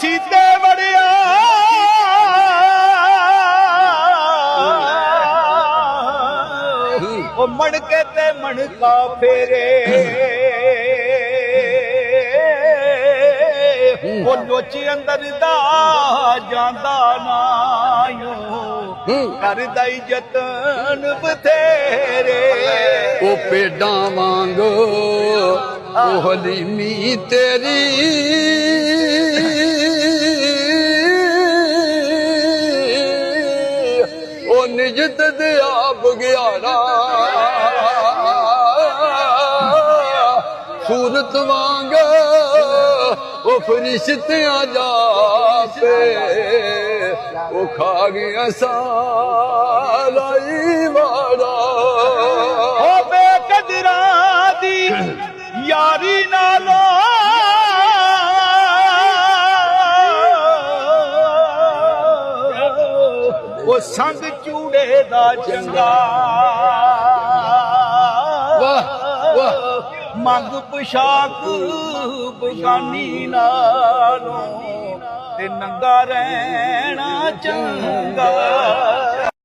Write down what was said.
ਸੀਤੇ ਵੜਿਆ ਉਹ ਮਣਕੇ ਤੇ ਮਣਕਾ ਫੇਰੇ ਉਹ ਲੋਚ ਅੰਦਰ ਦਾ ਜਾਂਦਾ ਨਾਇਓ ਕਰਦਾ ਈ ਯਤਨ ਬਥੇਰੇ ਉਹ ਭੇਡਾਂ ਵਾਂਗ ਉਹ ਹਲੀਮੀ ਤੇਰੀ ਉਹ ਨਿਜਤ ਦੇ ਆਪ ਗਿਆਰਾ ਸੂਰਤ ਵਾਂਗ ਉਹ ਫਰਿਸ਼ਤਿਆਂ ਜਾਪੇ ਉਹ ਖਾ ਗਿਆ ਸਾਰਾ ਹੀ ਵਾੜਾ ਉਹ ਬੇਕਦਰਾਂ ਦੀ ਯਾਰੀ ਨਾਲੋਂ ਉਹ ਸੰਗ ਚੂੜੇ ਦਾ ਚੰਗਾ ਵਾਹ ਵਾਹ ਮੰਗ ਪੁਸ਼ਾਕ ਬਗਾਨੀ ਨਾਲੋਂ ਤੇ ਨੰਗਾ ਰਹਿਣਾ ਚੰਗਾ